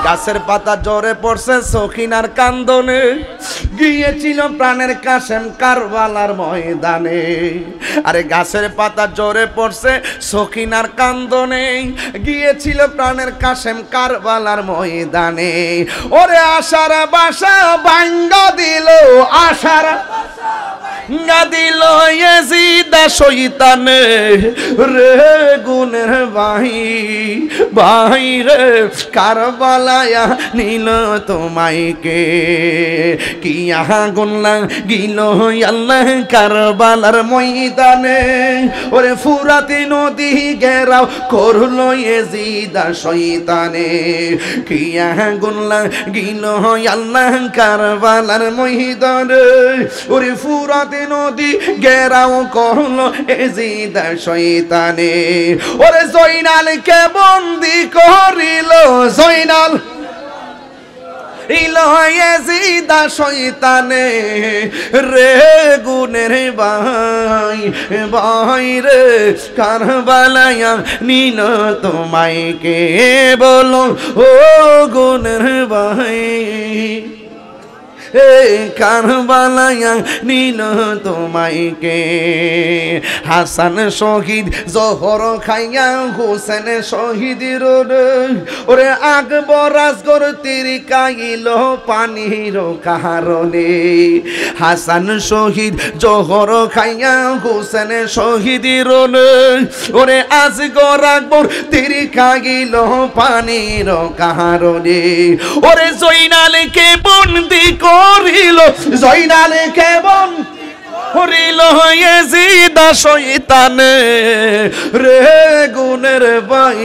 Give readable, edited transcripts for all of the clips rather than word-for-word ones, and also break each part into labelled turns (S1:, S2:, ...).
S1: গাছের পাতা ঝরে পড়ছে সখিনার কান্দনে, গিয়েছিল প্রাণের কাশেম কারবালার ময়দানে। আরে গাছের পাতা ঝরে পড়ছে সখিনার কান্দনে, গিয়েছিল প্রাণের কাশেম কারবালার ময়দানে। ওরে আশার বাসা ভাঙ্গা দিল, আশার ভাঙ্গা দিল ইয়াজিদা শয়তানে রে গুনের ভাই ভাই রে কারবালায়া নীল তোমায় কে কিয়া গুনলা গিল আল্লাহ কারবালার ময়দানে। ওরে ফুরাতি নদী ঘেরাও করলো ইয়াজিদা শয়তানে, কিয়া গুনলা গিল আল্লাহ কারবালার ময়দানে। ওরে ফুরাতি নদী ঘেরাও করলো ইয়াজিদা শয়তানে। ওরে জয়নালকে বন্দি করিল, জয়নাল ইয়াজিদা শয়তানে রে গুনের ভাই ভাই রে কারবালায়া নীল তোমায় কে বলো ও গুনের ভাই কারবালায়া নীল তোমায় কে। হাসান শহীদ জহর খাইয়া হোসেন শহীদের ওরে আকবর আসগর তীর কাইল পানির কারণে। হাসান শহীদ জহর খাইয়া হোসেন শহীদের ওরে আসগর আকবর তীর কাইল পানির কারণে। ওরে জয়নালকে বন্দি করিল, জয়নালকে বন্দি করিল ইয়াজিদা শয়তানে রে গুনের ভাই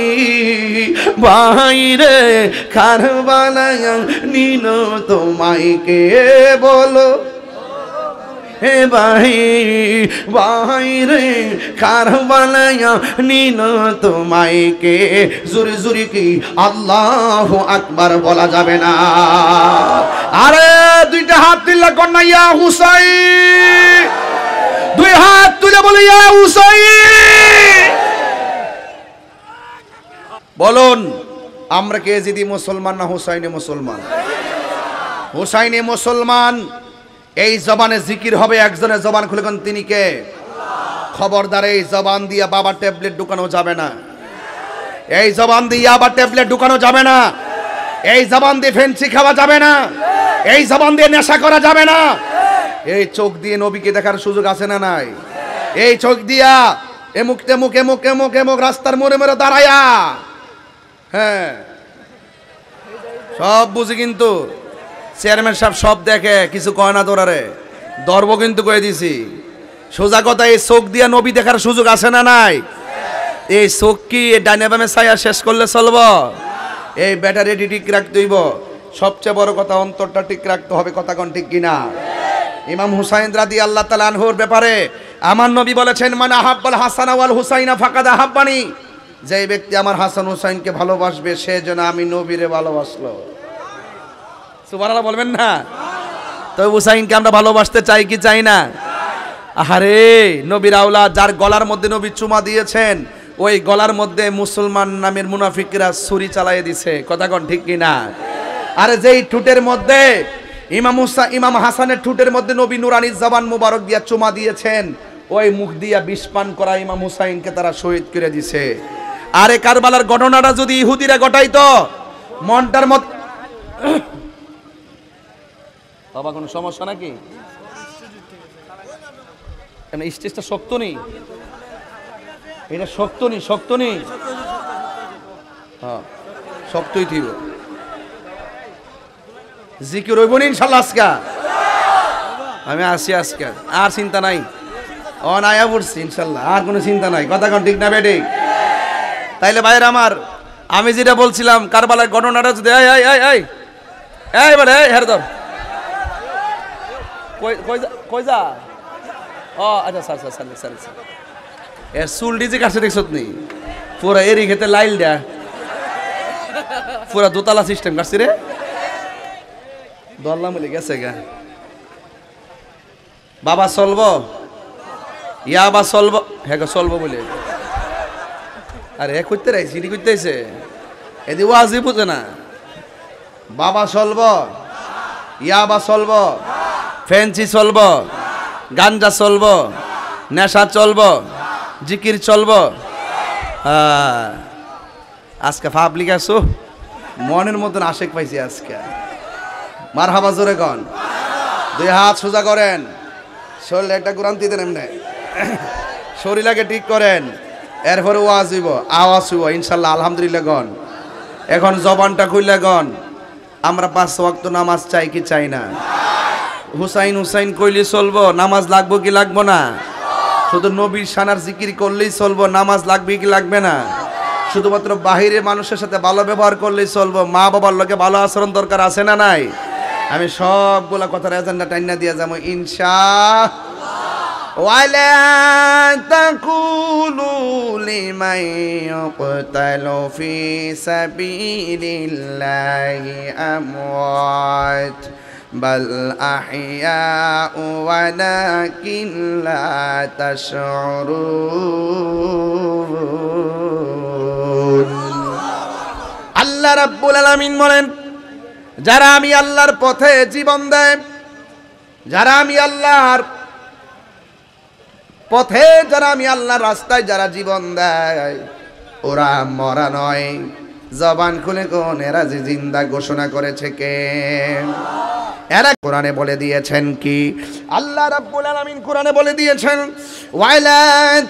S1: ভাই রে কারবালায়া নীল তোমায় কে বলো হে ভাই ভাই রে কারবালায়া নীল তোমায় কে। জোরে জোরে কি আল্লাহু আকবার বলা যাবে না? আরে দুইটা হাত তুলে কন্যা ইয়া হুসাইন, দুই হাত তুলে বলে ইয়া হুসাইন। বলুন আমরা কে যদি মুসলমান না হুসাইনে মুসলমান? হুসাইনে মুসলমান। এই জবানে জিকির হবে, একজনের জবান খুলে কোন তিনি কে? খবরদার এই জবান দিয়ে বাবা ট্যাবলেট ঢুকানো যাবে না, এই জবান দিয়ে আবার ট্যাবলেট ঢুকানো যাবে না, এই জবান দিয়ে ফেন্সি খাওয়া যাবে না, এই জবান দিয়ে নেশা করা যাবে না। এই চোখ দিয়ে নবীকে দেখার সুযোগ আছে না নাই? এই চোখ দিয়া এমুক তেমুক এমুক এমুক এমুক রাস্তার মোড়ে মোড়ে দাঁড়ায়া, হ্যাঁ সব বুঝি, কিন্তু চেয়ারম্যান সাহেব সব দেখে, কিছু কয় না তোরারে দর্ব কিন্তু কয়ে দিছি। সোজা কথা, এই চোখ দিয়া নবী দেখার সুযোগ আছে না নাই? এই চোখ কি ডাইনে বামে ছায়া শেষ করলে চলব? এই ব্যাটারি ঠিক রাখতে হইব। সবচেয়ে বড় কথা অন্তরটা ঠিক রাখতে হবে। কথা কোন ঠিক কিনা? ইমাম হুসাইন রাদিয়াল্লাহু তাআলা আনহুর ব্যাপারে আমার নবী বলেছেন, মান আহাব্বাল হাসান ওয়াল হুসাইনা ফাকাদ আহাব্বানি, যে ব্যক্তি আমার হাসান হুসাইনকে ভালোবাসবে সে যেন আমি নবীরে ভালোবাসলো। সুবহানাল্লাহ বলবেন না? তো হুসাইনকে আমরা ভালোবাসতে চাই কি চাই না? আহারে নবীর আওলাদ, যার গলার মধ্যে নবী চুমা দিয়েছেন, ওই গলার মধ্যে মুসলমান নামের মুনাফিকরা ছুরি চালাইয়ে দিছে। কথা কোন ঠিক কিনা? আরে যেই ঠুটের মধ্যে ইমাম হাসানের ঠুটের মধ্যে নবী নুরানি জবান মুবারক দিয়া চুমা দিয়েছেন, ওই মুখ দিয়া বিষ পান করা ইমাম হুসাইনকে তারা শহীদ করে দিছে। আরে কারবালার ঘটনাটা যদি ইহুদিরা ঘটাইতো, মনটার মত বাবা কোনো সমস্যা নাকি? স্টেজটা শক্ত নেই, এটা শক্ত নেই, শক্ত নেই, হ্যাঁ শক্তই থিব। জিকির হইব না ইনশাআল্লাহ আজকে? আমি আসি আজকে, আর চিন্তা নাই, অনায়া পড়ছি ইনশাআল্লাহ, আর কোনো চিন্তা নাই। কথা কোন ঠিক না বেঠিক? তাইলে ভাইয়ের আমার, আমি যেটা বলছিলাম কারবালার ঘটনাটা যদি এবারে হের ধর কই যা, ও আচ্ছা sir sir sir sir sir এর চুল ডিজে কাছে দেখছত নি? পুরা এরি খেতে লাইল দেয়া, পুরা দোতলা সিস্টেম কাটছি রে, দল্লা মিলে গেছে গা। বাবা চলব, ইয়া বা চলব, হ্যাঁ চলব বলে। আরে করতে রাইছি, এটি করতে আইছে, এদি ওয়াজি বুঝে না। বাবা চলব, ইয়াবা চলব, ফেন্সি চলব, গাঞ্জা চলব, নেশা চলব, জিকির চলব। আজকে পাবলিক আসো, মনের মতন আশেক পাইছি আজকে। মারহাবা জোরে কন, দুই হাত সোজা করেন, শরীরে একটা কোরআন দিতেন এমনি, শরীরটাকে ঠিক করেন, এরপরে ওয়াজ হইব, আওয়াজ হইব ইনশাল্লাহ। আলহামদুলিল্লাহ গন। এখন জবানটা খুললে গন, আমরা 5 ওয়াক্ত নামাজ চাই কি চাই না? হুসাইন হুসাইন কইলে চলবো, নামাজ লাগবো কি লাগবো না? শুধু নবীর শানার জিকির করলেই চলবো, নামাজ লাগবে কি লাগবে না? শুধুমাত্র বাহিরে মানুষের সাথে ভালো ব্যবহার করলেই চলবো, মা বাবার লোকে ভালো আচরণ দরকার আছে না নাই? আমি সবগুলা কথার এজেন্ডা টাইনা দিয়ে যাবো ইনশাআল্লাহ। ওয়ালা তাকুলু লিমান ইয়াকতালু ফি সাবিলিল্লাহি আমওয়াত বাল আহইয়াউ ওয়ালাকিন লা তাশউরুন। আল্লাহ রাব্বুল আলামিন বলেন, যারা আমি আল্লাহর পথে জীবন দেয়, যারা আমি আল্লাহর পথে, যারা আমি আল্লাহর রাস্তায় যারা জীবন দেয়, ওরা মরা নয়। জবান খুলে কোন এরা যে জিন্দা ঘোষণা করেছে কে? এরা কোরআনে বলে দিয়েছেন কি? আল্লাহ রাব্বুল আলামিন কোরআনে বলে দিয়েছেন, ওয়ালা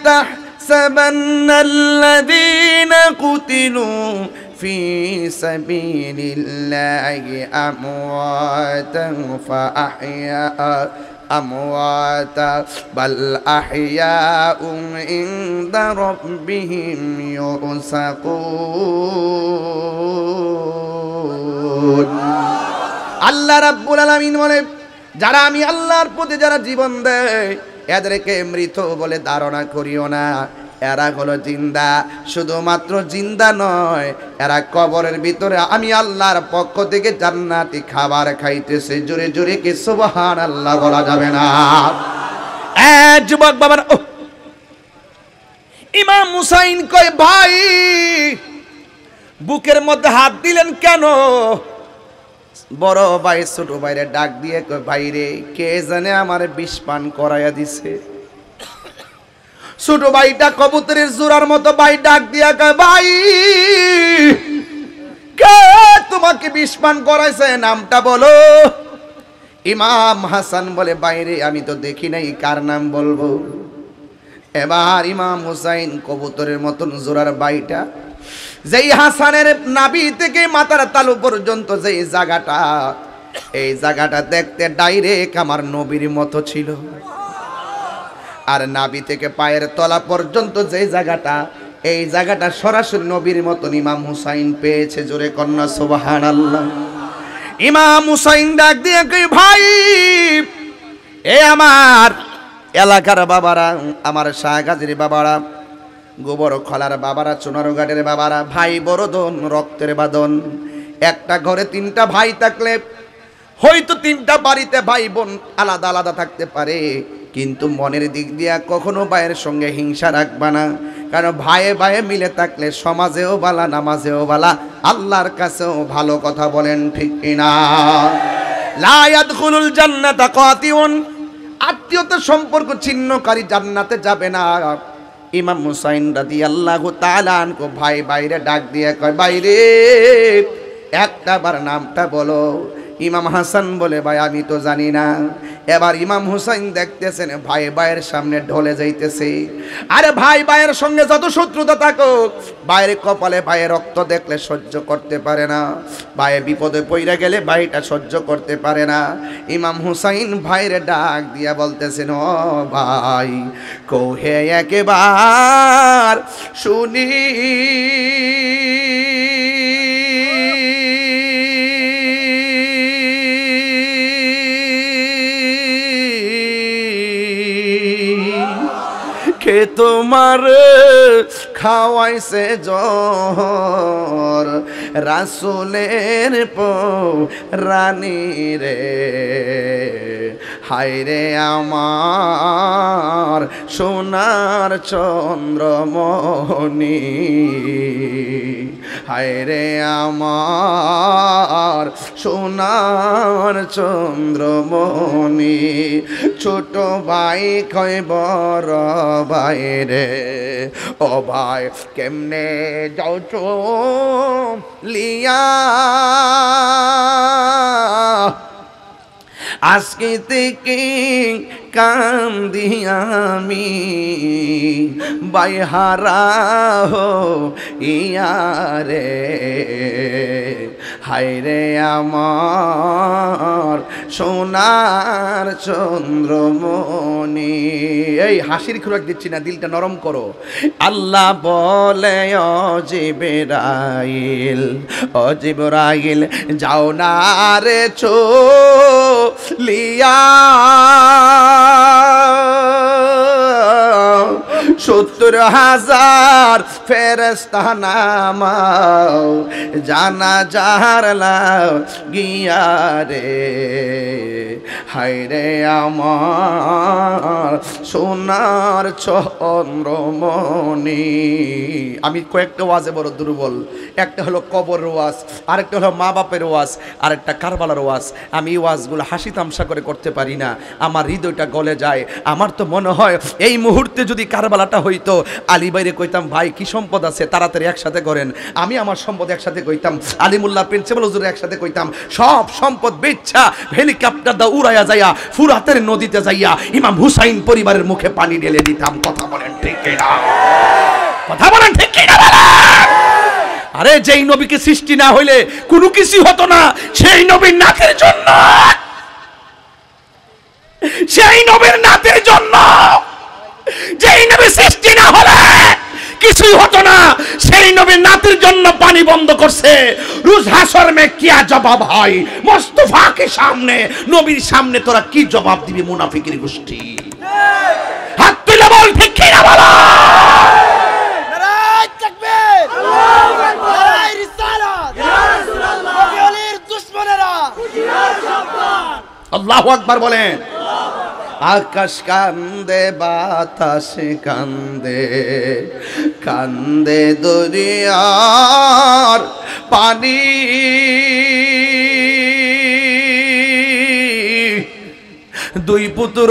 S1: তাহসাবান্নাল্লাযীনা কুতিলু ফি সাবিলিল্লাহি আমওয়াতান ফাআহইয়া আমওয়াতা বাল আহইয়াউম ইনদা রাব্বিহিম ইউরসাকুন। আল্লাহ রাব্বুল আলামিন বলে, যারা আমি আল্লাহর পথে যারা জীবন দেয়, এদেরকে মৃত বলে ধারণা করিও না, এরা হলো জিন্দা। শুধুমাত্র জিন্দা নয়, এরা কবরের ভিতরে আমি আল্লাহর পক্ষ থেকে জান্নাতি খাবার খাইতেছে। জোরে জোরে কি সুবহানাল্লাহ বলা যাবে না? যুবক বাবার, ইমাম হুসাইন কয়, ভাই বুকের মধ্যে হাত দিলেন কেন? বড় ভাই ছোট ভাইরে ডাক দিয়ে কয়, ভাই রে, কে জানে আমার বিষ পান করাইয়া দিছে। ছোট ভাইটা কবুতরের জোড়ার মতো ভাই ডাক দিয়া কয়, ভাই কে তোমাকে বিষ পান করাইছে, নামটা বলো। ইমাম হাসান বলে, বাইরে আমি তো দেখি নাই, কার নাম বলবো? এবার ইমাম হুসাইন কবুতরের মতন জোড়ার ভাইটা, যেই হাসানের নাভি থেকে মাথার তালু পর্যন্ত যেই জায়গাটা, এই জায়গাটা দেখতে ডাইরেক্ট আমার নবীর মতো ছিল। আর নাভি থেকে পায়ের তলা পর্যন্ত যেই জায়গাটা, এই জায়গাটা সরাসরি নবীর মতন ইমাম হুসাইন পেয়েছে। জোরে কন্যা সুবহানাল্লাহ। ইমাম হুসাইন ডাক দিয়ে কই, ভাই এ আমার এলাকার বাবারা, আমার শাহগাজীর বাবারা, গোবর খলার বাবারা, চুনারঘাটের বাবারা, ভাই বড়দন রক্তের বাঁধন। একটা ঘরে 3টা ভাই থাকলে হয়তো 3টা বাড়িতে ভাই বোন আলাদা আলাদা থাকতে পারে, কিন্তু মনের দিক দিয়া কখনো ভাইয়ের সঙ্গে হিংসা রাখবা না। কারণ ভাইয়ে ভাইয়ে মিলে থাকলে সমাজেও বালা, নামাজেও বালা, আল্লাহর কাছেও ভালো কথা বলেন, ঠিক কিনা? লা ইয়াদখুলুল জান্নাতা কাতিউন, আত্মীয়তার সম্পর্ক ছিন্নকারী জান্নাতে যাবে না। ইমাম হুসাইন রাদিয়াল্লাহু তাআলা আনহু ভাই বাইরে ডাক দিয়ে কয়, বাইরে একটা বার নামটা বলো। ইমাম হাসান বলে, ভাই আমি তো জানি না। এবার ইমাম হুসাইন দেখতেছেন ভাই ভাইয়ের সামনে ঢলে যাইতেছে। আরে ভাই ভাইয়ের সঙ্গে যত শত্রুতা থাকুক, ভাইয়ের কপালে ভাইয়ের রক্ত দেখলে সহ্য করতে পারে না, ভাইয়ের বিপদে পইরা গেলে ভাইটা সহ্য করতে পারে না। ইমাম হুসাইন ভাইয়ের ডাক দিয়া বলতেছেন, ও ভাই কোহে একবার শুনি, কে তোমার খাওয়াইছে জ্বর, রাসূলের রানী রে, হায়রে আমার সোনার চন্দ্রমণি, হায় রে আমার সোনার চন্দ্রমণি, ছোট ভাই কয় বড় ভাই রে, ও ভাই কেমনে যাও চলিয়া, আজকে থেকে কান্দি আমি বাইহারা ইয়ারে, হায় রে আমার সোনার চন্দ্রমণি। এই হাসির খোরাক দিচ্ছি না, দিলটা নরম করো। আল্লাহ বলে ও জিবরাইল, ও জিবরাইল যাও না রে চলিয়া, 70,000 ফেরেশতা নামাও জানাজার লাগিয়া রে, হায় রে আমার সোনার চন্দ্রমণি। আমি কয়েকটা ওয়াজে বড় দুর্বল, একটা হলো কবর ওয়াজ, আরেকটা হলো মা বাপের ওয়াজ, আরেকটা কারবালার ওয়াজ। আমি এই ওয়াজগুলো হাসি তামসা করে করতে পারি না, আমার হৃদয়টা গলে যায়। আমার তো মনে হয় এই মুহূর্তে যদি কারবালাটা হইতো, আলী বাইরে কইতাম ভাই কি সম্পদ আছে তাড়াতাড়ি একসাথে করেন, আমি আমার সম্পদ একসাথে কইতাম, আলিমুল্লাহ প্রিন্সিপাল হুজুর একসাথে কইতাম, সব সম্পদ বেচ্ছা হেলিকপ্টার দা উড়াইয়া যাইয়া ফুরাতের নদীতে যাইয়া ইমাম হুসাইন পরিবারের মুখে পানি ঢেলে দিতাম। কথা বলেন ঠিক কিনা? কথা বলেন ঠিক কিনা? আরে যেই নবীকে সৃষ্টি না হইলে কোনো কিছু হতো না, সেই নবীর নাতের জন্য, সেই নবীর নাতের জন্য, যেই নবী সৃষ্টি না হলে কিছুই হতো না, সেই নবীর নাতের জন্য পানি বন্ধ করছে। রোজ হাসর মে কিয়া জবাব হয় মুস্তাফা কে সামনে, নবীর সামনে তোরা কি জবাব দিবি মুনাফিকের গোষ্ঠী? হাত তুলে বল ঠিক কিনা বলো।
S2: নারায়ে তাকবীর, আল্লাহু আকবার, নারায়ে রিসালাত, ইয়া রাসূলুল্লাহ, নবী ওলির দুশমনেরা হুশিয়ার সাবধান।
S1: আল্লাহু আকবার বলেন। আকাশ কান্দে বাতাস কান্দে, কান্দে দরিয়ার পানি, দুই পুত্র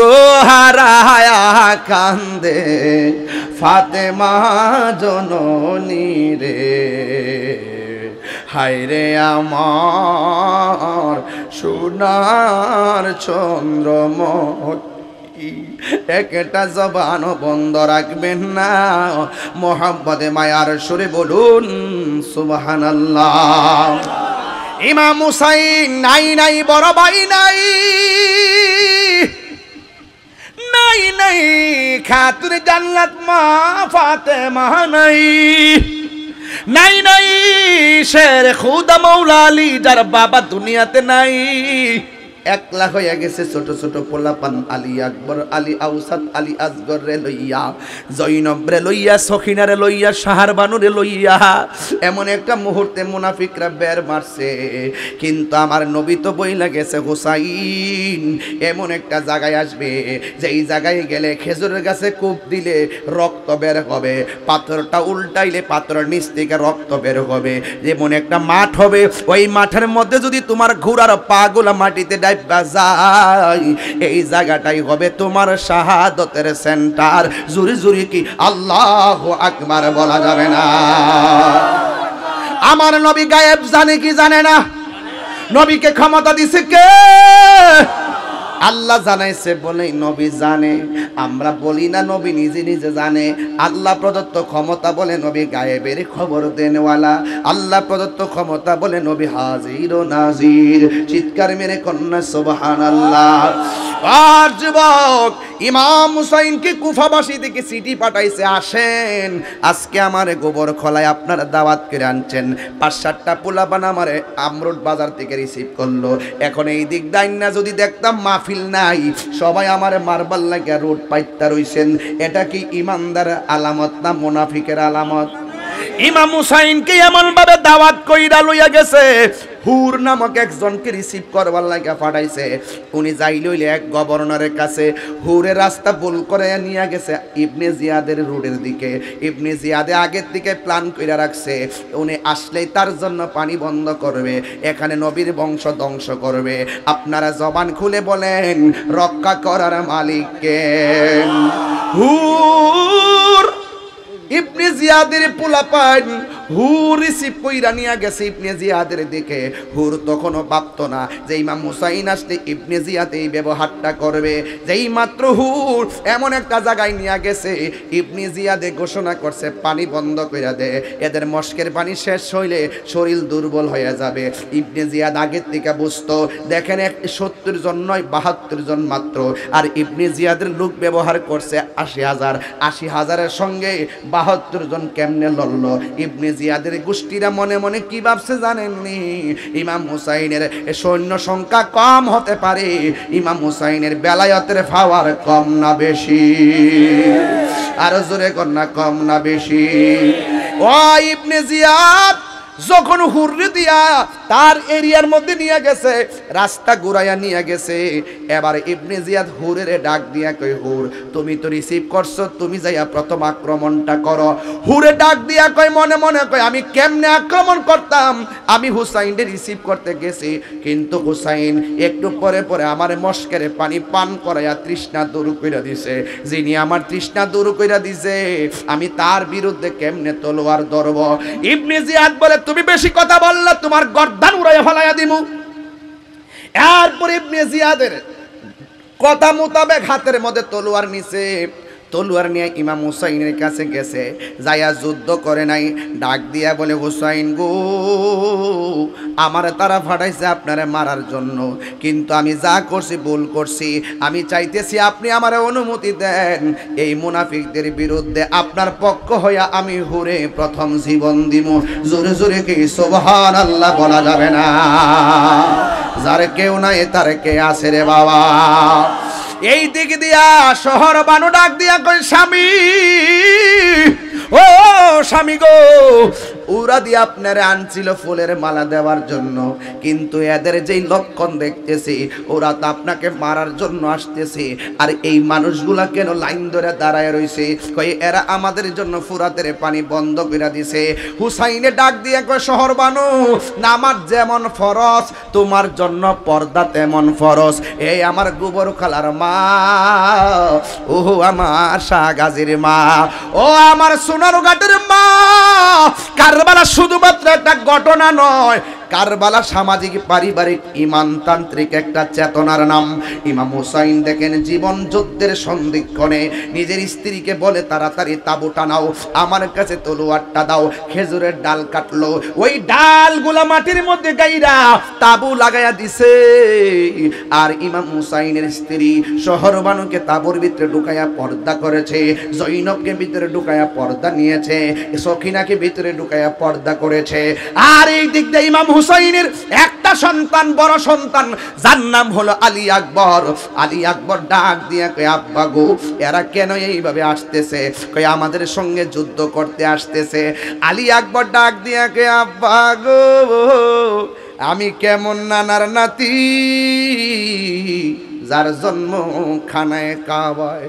S1: হারায়া কান্দে ফাতেমা জননী রে, হায় রে আমার সোনার চন্দ্রমণি। একটা জবান বন্ধ রাখবেন না, মোহাম্মদে মায়ার সুরে বলুন সুবহানাল্লাহ। ইমাম হুসাইন নাই নাই বড় ভাই নাই, নাই নাই খাতুন জান্নাত মা ফাতেমা নাই, নাই নাই শের খুদা মৌলা আলী যার বাবা দুনিয়াতে নাই। একলা হয়ে গেছে ছোট ছোট পোলাপান, আলী আকবর, আলী আউসাদ, আলী আসগর রে লইয়া, জৈনব রে লইয়া, সখিনা রে লইয়া, শাহরবানু রে লইয়া এমন একটা মুহূর্তে মুনাফিকরা বের মারছে। কিন্তু আমার নবী তো বইলা গেছে হুসাইন এমন একটা জায়গায় আসবে যেই জায়গায় গেলে খেজুরের গাছে কূপ দিলে রক্ত বের হবে, পাথরটা উল্টাইলে পাথরের নিচ থেকে রক্ত বের হবে, যেমন একটা মাঠ হবে, ওই মাঠের মধ্যে যদি তোমার ঘোড়ার পাগুলা মাটিতে যায়, এই জায়গাটাই হবে তোমার শাহাদতের সেন্টার। জুরি জুরি কি আল্লাহু আকবার বলা যাবে না? আমার নবী গায়েব জানে কি জানে না? নবীকে ক্ষমতা দিছে কে? আল্লাহ জানাইছে বলেই নবী জানে। আমরা বলি না নবী নিজে নিজে জানে। আল্লাহ প্রদত্ত ক্ষমতা বলে নবী গায়েবের খবর দেনওয়ালা। আল্লাহ প্রদত্ত ক্ষমতা বলে নবী হাজির ও নাজির। চিৎকার মেরে কন্যা সুবহানাল্লাহ। আর যুবক ইমাম হুসাইনকে কুফাবাসী থেকে চিঠি পাঠাইছে, আসেন আজকে আমার গোবর খলায় আপনারা দাওয়াত করে আনছেন। ৫-৭টা পোলাপান আমারে আমরুট বাজার থেকে রিসিভ করলো। এখন এই দিক দাইন্না যদি দেখতাম মাহফিল নাই, সবাই আমারে মারবার লাগে রোড পাইতা রইছেন। এটা কি ইমানদার আলামত না মুনাফিকের আলামত? ইমাম হুসাইনকে এমন ভাবে দাওয়াত কইরা লইয়া গেছে, হুর নামক একজনকে রিসিভ করবার লাগা পাঠাইছে। উনি যাইল হইলে এক গভর্নরের কাছে। হুরের রাস্তা ভুল করে নিয়ে গেছে ইবনে জিয়াদের রোডের দিকে। ইবনে জিয়াদে আগের দিকে প্ল্যান করে রাখছে উনি আসলেই তার জন্য পানি বন্ধ করবে, এখানে নবীর বংশ ধ্বংস করবে। আপনারা জবান খুলে বলেন রক্ষা করার মালিক কে? হুর ইবনে জিয়াদের পোলাপান হুর রিসিভ কইরা নিয়ে গেছে ইবনে জিয়াদের দিকে। হুর তখনও ভাবতো না যে ইমাম হুসাইন আসলে ইবনে জিয়াদ এই ব্যবহারটা করবে। যেই মাত্র হুর এমন একটা জায়গায় নিয়ে গেছে, ইবনে জিয়াদে ঘোষণা করছে পানি বন্ধ কইরা দে, এদের মস্কের পানি শেষ হইলে শরীর দুর্বল হয়ে যাবে। ইবনে জিয়াদ আগের থেকে বুঝতো, দেখেন 70 জন নয় 72 জন মাত্র, আর ইবনে জিয়াদের লোক ব্যবহার করছে 80,000। 80,000-এর সঙ্গে 72 জন কেমনে লড়ল? ইবনে জিয়াদের গোষ্ঠীরা মনে মনে কি ভাবছে জানেননি? ইমাম হুসাইনের সৈন্য সংখ্যা কম হতে পারে, ইমাম হুসাইনের বেলায়েতের পাওয়ার কম না বেশি? আরো জোরে কর না, কম না বেশি? ও ইবনে জিয়াদ যখন হুররে দিয়া তার এরিয়ার মধ্যে নিয়ে গেছে, রাস্তা ঘুরাইয়া নিয়ে গেছে, এবার ইবনে জিয়াদ হুরের ডাক দিয়া কই, হুর তুমি তো রিসিভ করছো, তুমি যাইয়া প্রথম আক্রমণটা করো। হুরে ডাক দিয়া কই মনে মনে কই আমি কেমনে আক্রমণ করতাম? আমি হুসাইনকে রিসিভ করতে গেছি, কিন্তু হুসাইন একটু পরে পরে আমার মস্কের পানি পান করাইয়া তৃষ্ণা দূর কইরা দিছে। যিনি আমার তৃষ্ণা দূর কইরা দিছে, আমি তার বিরুদ্ধে কেমনে তলোয়ার ধরব? ইবনে জিয়াদ বলে তুমি বেশি কথা বললে তোমার গর্দান উড়াইয়া ফেলাইয়া দিমু। এরপর ইবনে জিয়াদের কথা মোতাবেক হাতের মধ্যে তলোয়ার নিছে। তলোয়ার নিয়ে ইমাম হুসাইনের কাছে গেছে, যাইয়া যুদ্ধ করে নাই। ডাক দিয়া বলে হুসাইন গো, আমার তারা ফাটাইছে আপনারে মারার জন্য, কিন্তু আমি যা করছি ভুল করছি। আমি চাইতেছি আপনি আমার অনুমতি দেন, এই মুনাফিকদের বিরুদ্ধে আপনার পক্ষ হইয়া আমি হুরে প্রথম জীবন দিব। জোরে জোরে কি সুবহানাল্লাহ বলা যাবে না? যার কেউ নাই তার কে আছে রে বাবা? এই দিক দিয়া শহর বানু ডাক দিয়া কই, স্বামী ও স্বামী গো, ওরা দিয়ে আপনারে আনছিল ফুলের মালা দেওয়ার জন্য, কিন্তু এদের যেই লক্ষণ দেখতেছি ওরা তো আপনাকে মারার জন্য আসতেছে। আর এই মানুষগুলা কেন লাইন ধরে দাঁড়ায় রইছে? কই এরা আমাদের জন্য ফুরাতের পানি বন্ধ করে দিছে। হুসাইনে ডাক দিয়ে কই, শহর বানু নামাজ যেমন ফরজ তোমার জন্য পর্দা তেমন ফরজ। এই আমার গোবর খালার মা, ও আমার শাহ গাজীর মা, ও আমার সোনারঘাটের মা, কারবালা শুধুমাত্র একটা ঘটনা নয়, কারবালা সামাজিক পারিবারিক ইমানতান্ত্রিক একটা চেতনার নাম। ইমাম হুসাইন দেখেন জীবন যুদ্ধের সন্ধিক্ষণে নিজের স্ত্রীকে বলে তাড়াতাড়ি তাঁবুটা নাও, আমার কাছে তলোয়ারটা দাও। খেজুরের ডাল কাটলো, ওই ডালগুলা মাটির মধ্যে গাইরা তাঁবু লাগাইয়া দিছে। আর ইমাম হুসাইনের স্ত্রী শহরবানুকে তাঁবুর ভিতরে ঢুকাইয়া পর্দা করেছে, জৈনবকে ভিতরে ঢুকাইয়া পর্দা নিয়েছে, সখিনাকে ভিতরে ঢুকাইয়া পর্দা করেছে। আর এই দিক দিয়ে ইমাম হুসাইনের একটা সন্তান, বড় সন্তান, যার নাম হলো আলী আকবর। আলী আকবর ডাক দিয়ে কই, আব্বা গো এরা কেন এইভাবে আসতেছে? কই আমাদের সঙ্গে যুদ্ধ করতে আসতেছে। আলী আকবর ডাক দিয়ে কই, আব্বা গো আমি কেমন নানার নাতি, যার জন্ম খানায় কাবায়,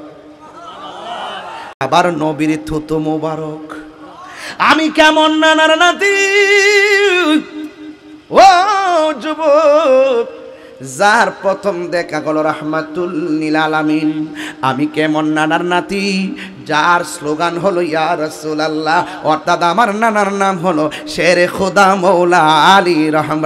S1: আবার নবীর থুতু মোবারক। আমি কেমন নানার নাতি, ও যুবক যার প্রথম দেখা গেল রাহমাতুল লিল আলামিন। আমি কেমন নানার নাতি, যার স্লোগান হলো ইয়া রাসূলুল্লাহ, অর্থাৎ আমার নানার নাম হলো শেরে খোদা মৌলা আলী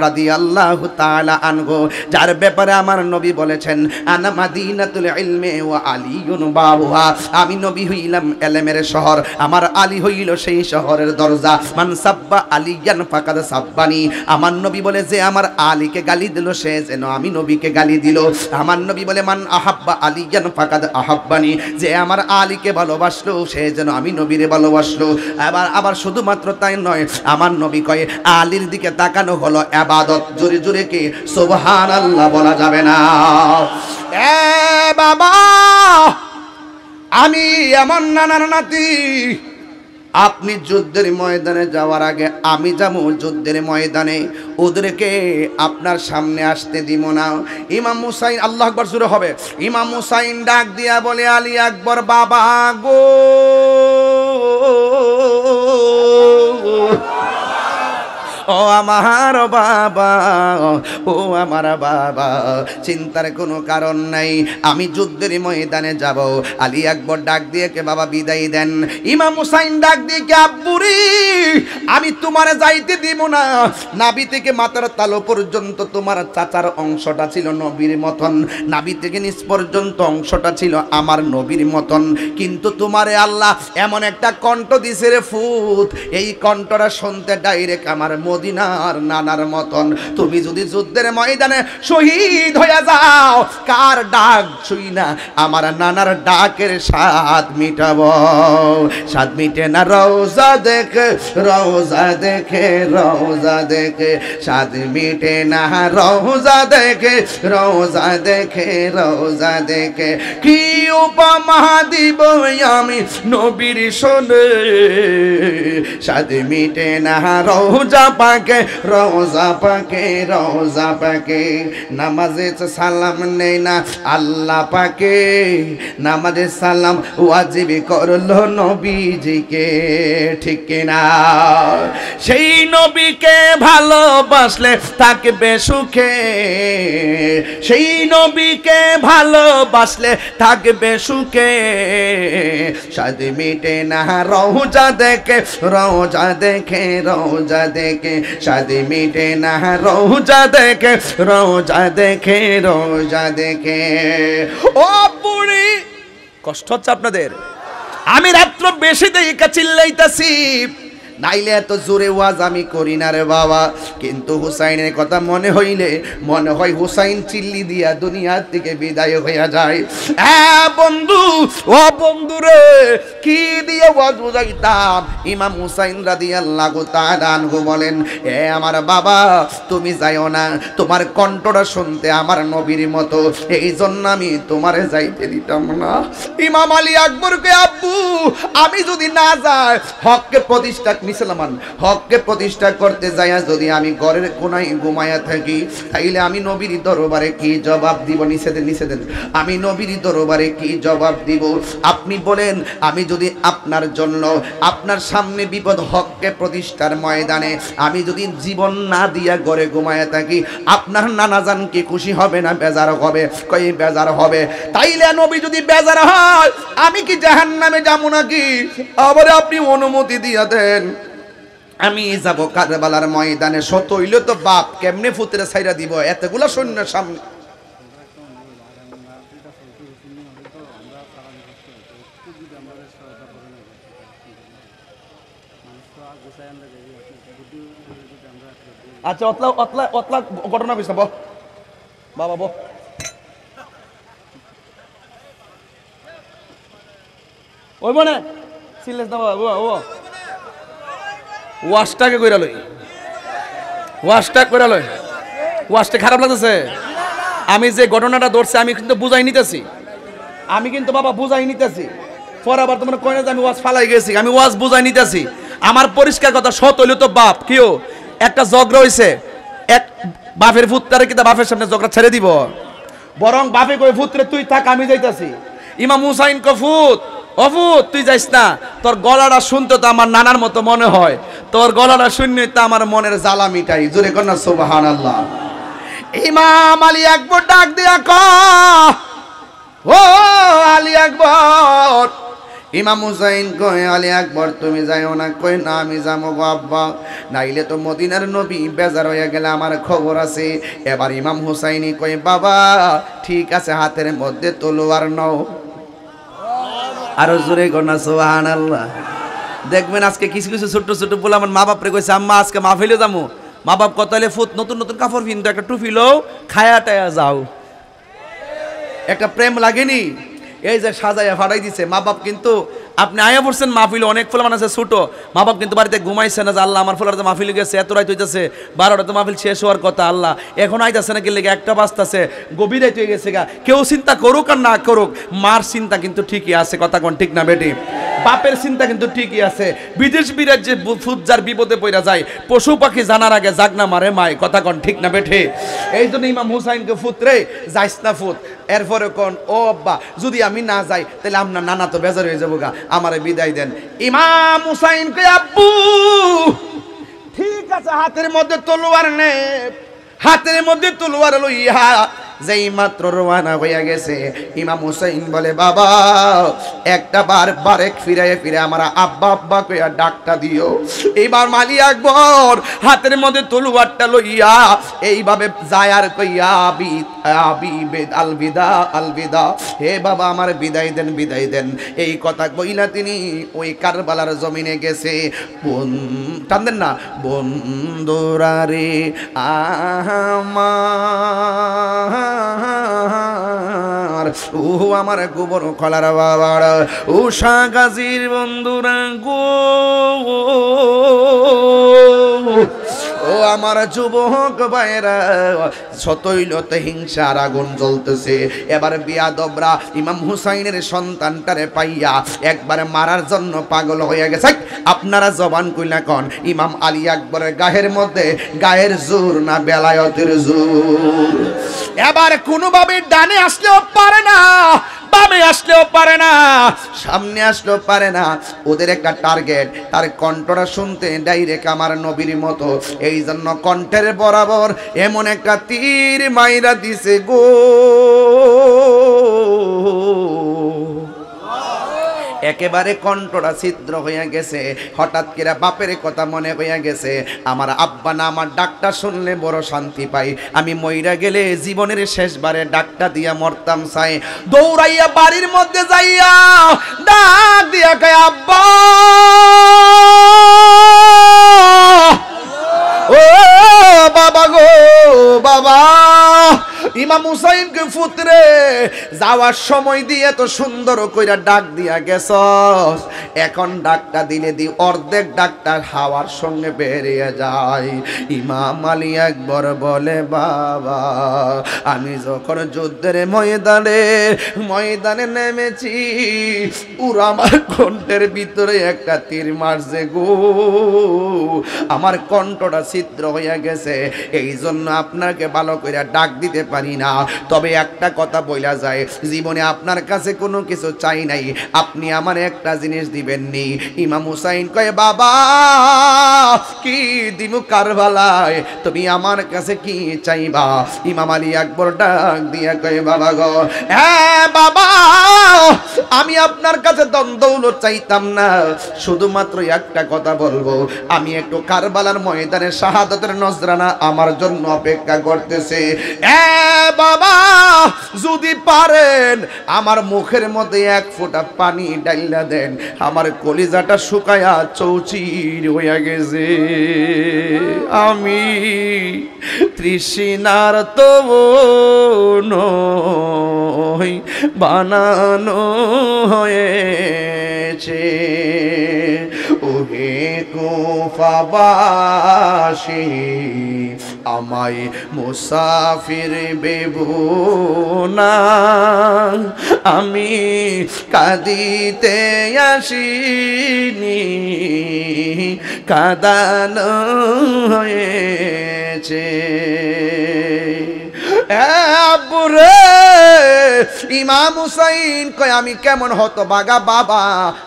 S1: রাদিয়াল্লাহু তাআলা আনহু, যার ব্যাপারে আমার নবী বলেছেন আনা মাদিনাতুল ইলমি ওয়া আলিয়ুন বাবুহা, আমি নবী হইলাম ইলমের শহর, আমার আলী হইল সেই শহরের দরজা। মান সাব্বা আলিয়ান ফাকাদ সাব্বানি, আমার নবী বলে যে আমার আলীকে গালি দিল সে যেন আমি নবীকে গালি দিল। আমার নবী বলে মান আহাব্বা আলিয়ান ফাকাদ আহাব্বানি, যে আমার আলীকে ভালোবাসলো সে যেন আমি নবীরে ভালোবাসলো। আবার শুধুমাত্র তাই নয়, আমার নবী কয় আলীর দিকে তাকানো হলো ইবাদত। জোরে জোরে কি সুবহানাল্লাহ বলা যাবে না? এ বাবা আমি এমন নানার নাতি, আপনি যুদ্ধের ময়দানে যাওয়ার আগে আমি যাবো যুদ্ধের ময়দানে, ওদেরকে আপনার সামনে আসতে দিব না। ইমাম হুসাইন, আল্লাহ আকবার শুরু হবে। ইমাম হুসাইন ডাক দিয়া বলে, আলী আকবর বাবা গো, ও আমার বাবা, ও আমার বাবা, চিন্তার কোনো কারণ নাই, আমি যুদ্ধের ময়দানে যাব। আলী আকবর ডাক দিয়ে কে বাবা বিদায় দেন। ইমাম হুসাইন ডাক দিয়ে কে আব্বুরি, আমি তোমার যাইতে দিব না। নাভি থেকে মাথার তালু পর্যন্ত তোমার চাচার অংশটা ছিল নবীর মতন, নাভি থেকে নিচ পর্যন্ত অংশটা ছিল আমার নবীর মতন, কিন্তু তোমারে আল্লাহ এমন একটা কণ্ঠ দিছে রে ফুত, এই কণ্ঠটা শুনতে ডাইরেক্ট আমার মদিনার নানার মতন। তুমি যদি যুদ্ধের ময়দানে শহীদ হয়ে যাও, কার ডাক শুই না আমার নানার ডাকের স্বাদ মিটাবো। স্বাদ মিটে না রওজা দেখে, রওজা দেখে, রওজা দেখে, স্বাদ মিটে না রওজা দেখে, রওজা দেখে, রওজা দেখে। কি উপমা দিব আমি নবীর শোনে, স্বাদ মিটে না রওজা পাকে, রওজা পাকে, রওজা পাকে। নামাজে সালাম নেই না আল্লাহ পাকে, নামাজে সালাম ওয়াজিব করলো নবীজিকে, ঠিক কিনা? সেই নবীকে ভালোবাসলে থাকবে সুখে, সেই নবীকে ভালোবাসলে থাকবে সুখে। স্বাদ মিটে না রওজা দেখে, রওজা দেখে, রওজা দেখে, স্বাদ মিটে না রওজা দেখে, রওজা দেখে, রওজা দেখে। ও বুড়ি, কষ্ট হচ্ছে আপনাদের? আমি রাত্র বেশি দেখে চিল্লাইতাছি, নাইলে এত জোরে ওয়াজ আমি করি না রে বাবা। কিন্তু হুসাইনের কথা মনে হইলে মনে হয় হুসাইন চিল্লি দিয়া দুনিয়ার থেকে বিদায় হইয়া যায়। হ্যাঁ বন্ধু, ও বন্ধু রে, কি দিয়ে ওয়াজ বুঝাইতাম। ইমাম হুসাইন রাদিয়াল্লাহু তাআলা আনহু বলেন, এ আমার বাবা তুমি যাইও না, তোমার কণ্ঠটা শুনতে আমার নবীর মতো, এই জন্য আমি তোমারে যাইতে দিতাম না। ইমাম আলী আকবরকে, আব্বু আমি যদি না যাই, হককে প্রতিষ্ঠা মুসলমান হককে প্রতিষ্ঠা করতে যাইয়া যদি আমি ঘরের কোনায় ঘুমায়া থাকি, তাইলে আমি নবীর দরবারে কি জবাব দিব? নিষেধের নিষেধের আমি নবীর দরবারে কি জবাব দিব? আপনি বলেন, আমি যদি আপনার জন্য আপনার সামনে বিপদ, হককে প্রতিষ্ঠার ময়দানে আমি যদি জীবন না দিয়া ঘরে ঘুমায়া থাকি, আপনার নানাজান কি খুশি হবে না বেজার হবে? কই বেজার হবে। তাইলে নবী যদি বেজার হয়, আমি কি জাহান্নামে যাবো নাকি? আবার আপনি অনুমতি দিয়া দেন, আমি যাব কারবালার ময়দানে। সত হইলে তো বাপ কেমনে ফুতের ছাইরা দিব এতগুলা সৈন্যের সামনে। আচ্ছা, অতলা অতলা অতলা ঘটনা কইছ বল বাবা, বল। ওই মানে সিলেস না বাবা, ও ওয়াশটাকে কইরা লই, ওয়াশটা কইরা লই। ওয়াশটা খারাপ লাগতেছে? আমি যে ঘটনাটা ধরছি আমি কিন্তু বুঝাই নিতেছি, আমি কিন্তু বাবা বুঝাই নিতেছি। পরে আবার তোমরা কই না যে আমি ওয়াজ ফালাই গেছি, আমি ওয়াজ বুঝাই নিতেছি। আমার পরিষ্কার কথা, সত হইলে তো বাপ কেউ একটা ঝগড়া হইছে, এক বাপের ফুতটারে কি তা বাপের সামনে ঝগড়া ছেড়ে দিব? বরং বাপে কই ফুতরে তুই থাক, আমি যাইতাছি। ইমাম হুসাইন কো ফুত, অফুত তুই যাইস না, তোর গলাটা শুনতে তো আমার নানার মতো মনে হয়, তোর গলাটা শুনলে তো আমার মনের জ্বালা মিটাই। জোরে কর না সুবহানাল্লাহ। ইমাম আলী আকবর ডাক দিয়া কয়, ও আলী আকবর। ইমাম হুসাইন কয়, আলী আকবর তুমি যাইও না। কই না আমি যাবো গো আব্বা, নাইলে তো মদিনার নবী বেজার হয়ে গেলে আমার খবর আছে। এবার ইমাম হুসাইনি কয়, বাবা ঠিক আছে, হাতের মধ্যে তলোয়ার নাও। আরো জোরে গনা সুবহানাল্লাহ। দেখবেন আজকে কিছু কিছু ছোট ছোট বলে আমার মা বাপরে কইছে, আম্মা আজকে মাহফিলে যাবো। মা বাপ কত হলে ফুত নতুন নতুন কাপড় কিনতো, একটা টুপি লও, খায়া টায়া যাও। একটা প্রেম লাগেনি? এই যে সাজাইয়া ফাটাই দিছে মা বাপ। কিন্তু আপনি আয়া পড়ছেন মাহফিলে, অনেক ফুলামান আছে ছোট, মা বাপ কিন্তু বাড়িতে ঘুমাইছে না যে আল্লাহ আমার ফুলার মাহফিলে গেছে, এত রাত হইতেছে, 12টা মাহফিল শেষ হওয়ার কথা, আল্লাহ এখন আইতাছে না, গেলে 1টা বাজতাছে, গভীর রাত হয়ে গেছে গা। কেউ চিন্তা করুক আর না করুক, মার চিন্তা কিন্তু ঠিকই আছে। কথা কোন ঠিক না বেটি? বাপের চিন্তা কিন্তু ঠিকই আছে। বিদেশ বিরাজ যে ফুজ্জার বিপদে পড়া যায়, পশু পাখি জানার আগে জাগনা মারে মায়, কথা কন ঠিক না বেঠে? এই জন্য ইমাম হুসাইনকে ফুতরে যাইস না ফুত। এরপরে কোন ও আব্বা যদি আমি না যাই তাহলে আপনার নানা তো বেজার হয়ে যাবো গা, আমারে বিদায় দেন। ইমাম হুসাইনকে আব্বু ঠিক আছে, হাতের মধ্যে তলোয়ার নে, হাতের মধ্যে তলোয়ার লইয়া যেই মাত্র রওনা হইয়া গেছে, ইমাম হুসাইন বলে বাবা একটা বার বারেক ফিরাইয়া ফিরে আমার আব্বা আব্বা কইয়া ডাকটা দিও। এইবার মালি আকবর হাতের মধ্যে তলোয়ারটা লইয়া এইভাবে যায় আর কইয়া আলবিদা আলবিদা, হে বাবা আমার বিদায় দেন বিদায় দেন। এই কথা কইলা তিনি ওই কারবালার জমিনে গেছে। টানদেন না, বন্ধুরা রে আমার ও আমার গোবর খলার বাবার উষা গাজীর বন্ধুরা গো, ও আমার যুবক ভাইরা, সতৈলতে হিংসার আগুন জ্বলতেছে। এবার বিয়াদবরা ইমাম হুসাইনের সন্তানটারে পাইয়া একবারে মারার জন্য পাগল হয়ে গেছে। আপনারা জবান কইলা কন, ইমাম আলী আকবরের গায়ের মধ্যে গায়ের জোর না বেলায়েতের জোর? এবার কোনোভাবে ডানে আসলেও পারে না, বামে আসলেও পারে না, সামনে আসলেও পারে না। ওদের একটা টার্গেট, তার কণ্ঠটা শুনতে ডাইরেক্ট আমার নবীর মতো। এই জন্য কণ্ঠের বরাবর এমন একটা তীর মাইরা দিছে গো, একেবারে কণ্ঠটা ছিদ্র হইয়া গেছে। হঠাৎ করে বাপের কথা মনে হইয়া গেছে, আমার আব্বা না আমার ডাকটা শুনলে বড় শান্তি পাই, আমি মইরা গেলে জীবনের শেষবারে ডাকটা দিয়া মরতাম চাই। দৌড়াইয়া বাড়ির মধ্যে যাইয়া ডাক দিয়া কয় আব্বা, ও বাবা গো বাবা। ইমাম হুসাইনকে ফুতরে যাওয়ার সময় দিয়ে তো সুন্দর কইরা ডাক দিয়া গেছস, এখন ডাকটা দিলে দি অর্ধেক ডাকটা হাওয়ার সঙ্গে বেরিয়ে যায়। ইমাম আলী আকবর বলে বাবা আমি যখন যুদ্ধের ময়দানে নেমেছি, ওরা আমার কণ্ঠের ভিতরে একটা তীর মারছে গো, আমার কণ্ঠটা ছিদ্র হইয়া গেছে, এই জন্য আপনাকে ভালো করে ডাক দিতে পারি না। তবে একটা কথা বইলা যায়, জীবনে আপনার কাছে কোনো কিছু চাই নাই, আপনি আমার একটা জিনিস দিবেননি। ইমাম হুসাইন কয় বাবা কি দিমু কারবালায়, তুমি আমার কাছে কি চাইবা? ইমাম আলী আকবর ডাক দিয়া কয় বাবা গো, হ্যাঁ বাবা আমি আপনার কাছে ধন দৌলত চাইতাম না, শুধুমাত্র একটা কথা বলবো, আমি একটু কারবালার ময়দানে শাহাদাতের নজরানা আমার জন্য অপেক্ষা করতেছে। বাবা যদি পারেন আমার মুখের মধ্যে এক ফোঁটা পানি ডাইলা দেন, আমার কলিজাটা শুকায়া চৌচির হইয়া গেছে, আমি তৃষ্ণার তো নই বানানো হয়েছে। ওহে কুফাবাসী আমায় মুসাফির বেবু না, আমি কাঁদিতে আসিনি, কাঁদানো হয়েছে। আব্বুরে ইমাম হুসাইন কয় আমি কেমন হতভাগা বাবা,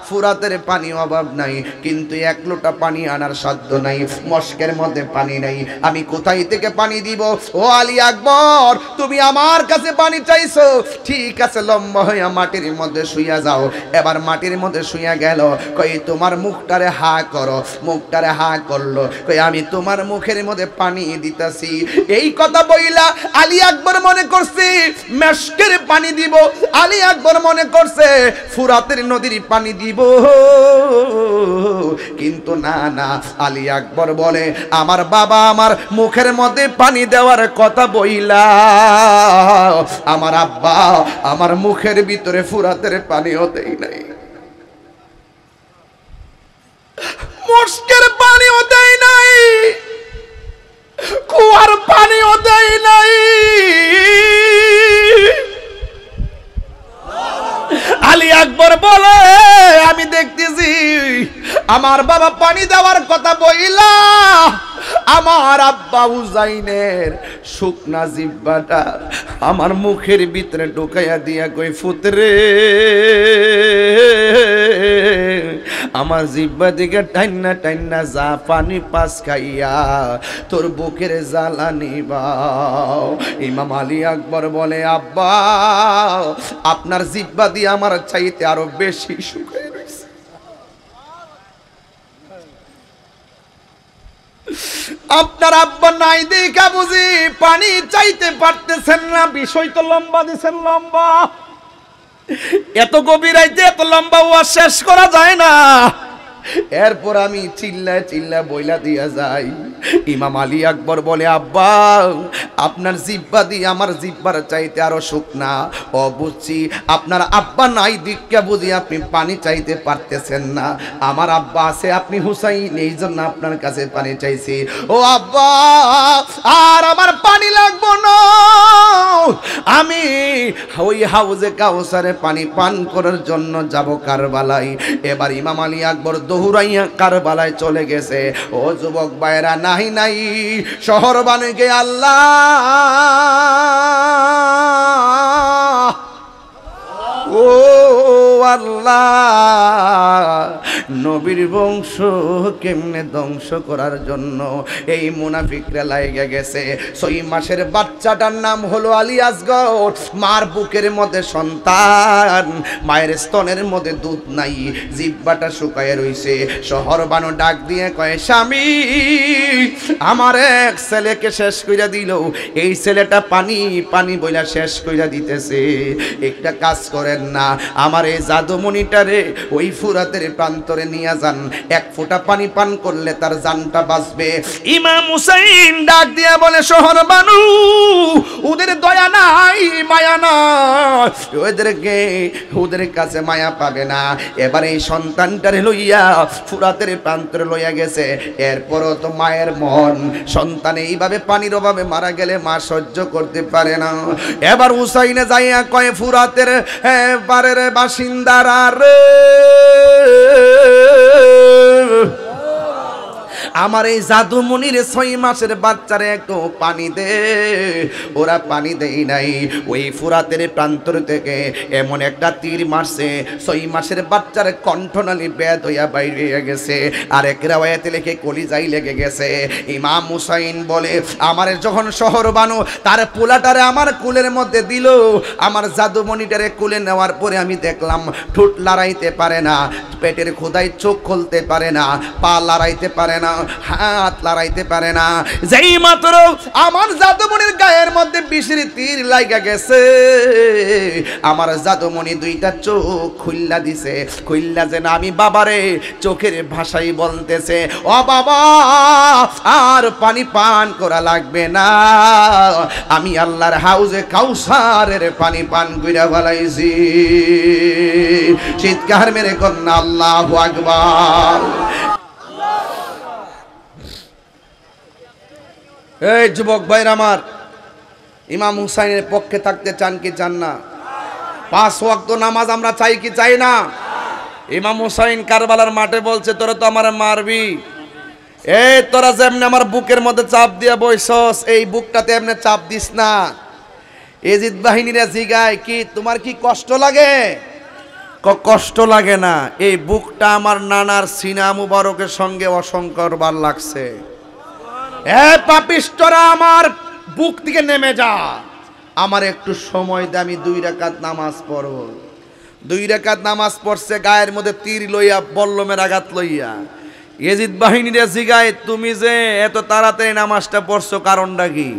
S1: ফুরাতের পানি অভাব নাই, কিন্তু এক লোটা পানি আনার সাধ্য নাই, মস্কের মধ্যে পানি নাই, আমি কোথায় থেকে পানি দিব? ও আলী আকবর তুমি আমার কাছে পানি চাইছো, ঠিক আছে লম্বা হইয়া মাটির মধ্যে শুইয়া যাও। এবার মাটির মধ্যে শুইয়া গেল, কই তোমার মুখটারে হা করো, মুখটারে হা করলো, কই আমি তোমার মুখের মধ্যে পানি দিতাছি। এই কথা বইলা আলী আকবর মনে করছে মেশকের পানি দিব, আলী আকবর মনে করছে ফুরাতের নদীর পানি দিব, কিন্তু না না, আলী আকবর বলে আমার বাবা আমার মুখের মধ্যে পানি দেওয়ার কথা বইলা আমার আব্বা আমার মুখের ভিতরে ফুরাতের পানিও দেই নাই, মস্কের পানিও দেয় নাই, কুয়ার পানিও দেয় নাই। আলী আকবর বলে আমি দেখতেছি আমার বাবা পানি দেওয়ার কথা বইলা আমার আব্বা উজাইনের শুকনা জিব্বাটা আমার মুখের ভিতরে ঢুকাইয়া দিয়া কই ফুতরে আমার জিব্বা দিকে টাইনা টাইনা যা পানি পাস খাইয়া তোর বুকের জ্বালা নিবাও। ইমাম আলী আকবর বলে আব্বা আপনার জিব্বা দিয়ে আমার চাইতে আরো বেশি শুকায় রয়েছে। আপনার আব্বা নাই দেখা বুঝি পানি চাইতে পারতেছেন না। বিষয় তো লম্বা দিছেন, লম্বা এত গভীর আইতে এত লম্বা ওয়াজ শেষ করা যায় না। এরপর আমি চিল্লায় চিল্লায় বইলা দিয়া যাই। ইমাম আলী আকবর বলে আব্বা আপনার জিব্বা দিয়ে আমার জিব্বার চাইতে আরো শুকনা। ও বুঝছি আপনার আব্বা নাই দিককে বুঝি আপনি পানি চাইতে পারতেছেন না। আমার আব্বা আছে, আপনি হুসাইন, এই জন্য আপনার কাছে পানি চাইছি। ও আব্বা আর আমার পানি লাগবো না, আমি ওই হাউজে কাউসারে পানি পান করার জন্য যাব কারবালায়। এবার ইমাম আলী আকবর দৌড়াইয়া কারবালায় চলে গেছে। ও যুবক ভাইরা নাই নাই শহর বানিয়ে আল্লাহ, ও আল্লাহ নবীর বংশ কেমনে ধ্বংস করার জন্য এই মুনাফিকরা লাইগা গেছে। 6 মাসের বাচ্চাটার নাম হলো আলী আসগর। মার বুকের মধ্যে সন্তান, মায়ের স্তনের মধ্যে দুধ নাই, জিব্বাটা শুকায় রইছে। শহর বানো ডাক দিয়ে কয় স্বামী আমার এক ছেলেকে শেষ কইরা দিল, এই ছেলেটা পানি পানি বইলা শেষ কইরা দিতেছে। একটা কাজ করেন না, আমার এই জাদুমণিটারে ওই ফুরাতের প্রান্তরে নিয়ে যান, এক ফোঁটা পানি পান করলে তার জানটা বাঁচবে। ইমাম হুসাইন ডাক দিয়া বলে শহর বানু ওদের দয়া নাই মায়া নাই, ওদের কাছে মায়া পাবে না। এবার এই সন্তানটারে লইয়া ফুরাতের প্রান্তরে লইয়া গেছে। এরপরও তো মায়ের মন, সন্তান এইভাবে পানির অভাবে মারা গেলে মা সহ্য করতে পারে না। এবার হুসাইনে যাইয়া কয় ফুরাতের পারের বাসিন্দারা রে আমার এই জাদুমণির 6 মাসের বাচ্চারে একটু পানি দে। ওরা পানি দেই নাই। ওই ফুরাতের প্রান্তর থেকে এমন একটা তীর মারছে 6 মাসের বাচ্চার কণ্ঠনালী বেদ হইয়া বাইরে গেছে। আর এক রাওয়ায়াতে লেখে কলিজাই লেগে গেছে। ইমাম হুসাইন বলে আমার যখন শহর বানু তার পোলাটারে আমার কুলের মধ্যে দিল, আমার জাদুমণিটারে কুলে নেওয়ার পরে আমি দেখলাম ঠোঁট লড়াইতে পারে না, পেটের খোদায় চোখ খুলতে পারে না, পা লড়াইতে পারে না, হাত লড়াইতে পারে না। যেই মাত্র আমার জাদুমণির গায়ের মধ্যে বিষের তীর লাগা গেছে, আমার জাদুমণি 2টা চোখ খুইল্লা দিছে। খুইল্লা যেন আমি বাবারে চোখের ভাষাই বলতেছে ও বাবা আর পানি পান করা লাগবে না, আমি আল্লাহর হাউজে কাউসারের পানি পান কইরা ফেলাইছি। চিৎকার মেরে কন্যা আল্লাহু আকবার। এই যুবক ভাইরা আমার, ইমাম হুসাইনের পক্ষে থাকতে চান কি চান না? 5 ওয়াক্ত নামাজ আমরা চাই কি চাই না? ইমাম হুসাইন কারবালার মাঠে বলছে তোরা তো আমার মারবি, এই তোরা যেমনি আমার বুকের মধ্যে চাপ দিয়া বইছস এই বুকটাতে এমনি চাপ দিস না। এজিদ বাহিনীরা জিগায় কি তোমার কি কষ্ট লাগে? কষ্ট লাগে না, এই বুকটা আমার নানার সিনা মুবারকের সঙ্গে অসংখ্য বার লাগছে। এ পাপিষ্টরা আমার বুক থেকে নেমে যা, আমার একটু সময় দে, আমি 2 রাকাত নামাজ পড়ব। 2 রাকাত নামাজ পড়ছে গায়ের মধ্যে তীর লইয়া, বল্লমের আঘাত লইয়া। এজিদ বাহিনীরা জিগায় তুমি যে এত তাড়াতাড়ি নামাজটা পড়ছো কারণটা কি?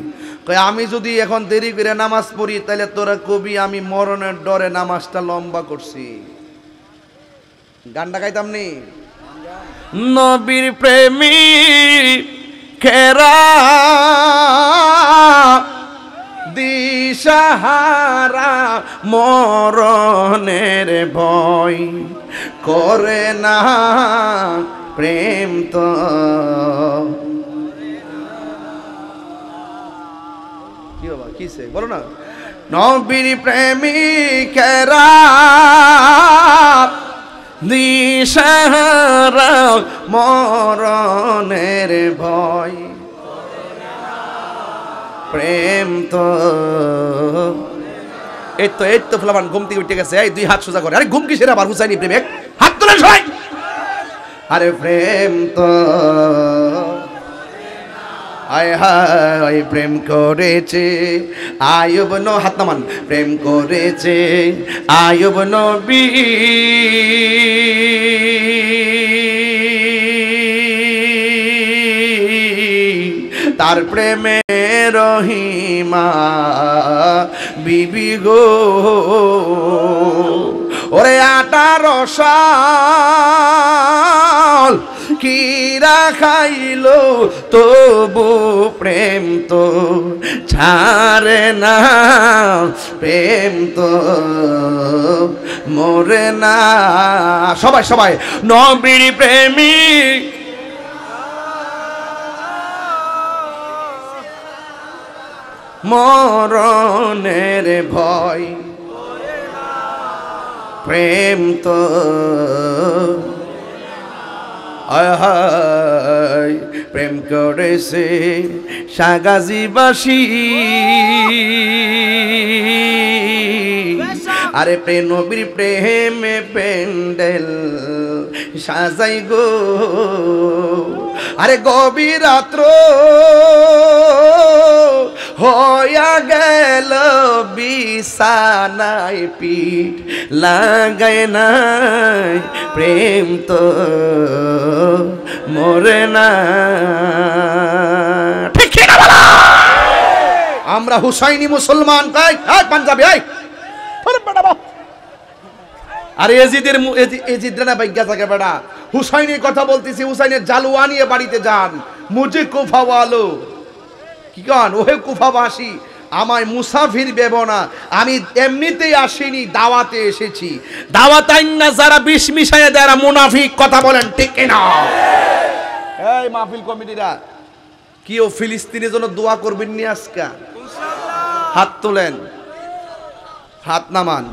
S1: কই আমি যদি এখন দেরি করে নামাজ পড়ি তাহলে তোরা কবি আমি মরণের ডরে নামাজটা লম্বা করছি। গানটা গাইতাম নি? নবীর প্রেমী খেরা দিশাহারা মরণের ভয় করে না প্রেম তো কি বাবা কিসে বলো না। নবীর প্রেমিকেরা দিশাহারা মরণের ভয় প্রেম তো এই তো ফলাবান ঘুম থেকে উঠে গেছে এই দুই হাত সোজা করে আরে ঘুম কিসের আবার হুসাইনি প্রেম এক হাত তোলেন সবাই আরে প্রেম তো আয় হায় প্রেম করেছে আয়ুব হাত নামান প্রেম করেছে আয়ুব নবী তার প্রেমে রহিমা বিবি গো ওরে 18 সাল কিরা খাইলো তবু প্রেম তো ছাড়ে না প্রেম তো মরে না সবাই সবাই নবীর প্রেমিক মরণের ভয় প্রেম তো আয় প্রেম করেছে সাগাজিবাসী আরে প্রেম নবীর প্রেমে প্যান্ডেল সাজাই গো আরে গভীর রাত্র হইয়া গেল বিছানায় পিঠ লাগায় নাই প্রেম তো মরে না ঠিক না বলা আমরা হুসাইনি মুসলমান কই এই পাঞ্জাবি এই আরে বেটা বাপ আরে এজিদের না বাইগা থাকে বেটা হুসাইনের কথা বলতেছি হুসাইনের জালুয়া নিয়ে বাড়িতে যান মুঝে কুফা ওয়ালো কি গান ওহে কুফাবাসী আমায় মুসাফির ভেব না আমি এমনিতেই আসিনি দাওয়াতে এসেছি দাওয়াত আইনা যারা বিষ মিশাইয়া দেয় মুনাফিক কথা বলেন ঠিক না এই মাহফিল কমিটিরা কি ও ফিলিস্তিনের জন্য দোয়া করবেন নি আজকে ইনশাআল্লাহ হাত তোলেন হাত নামান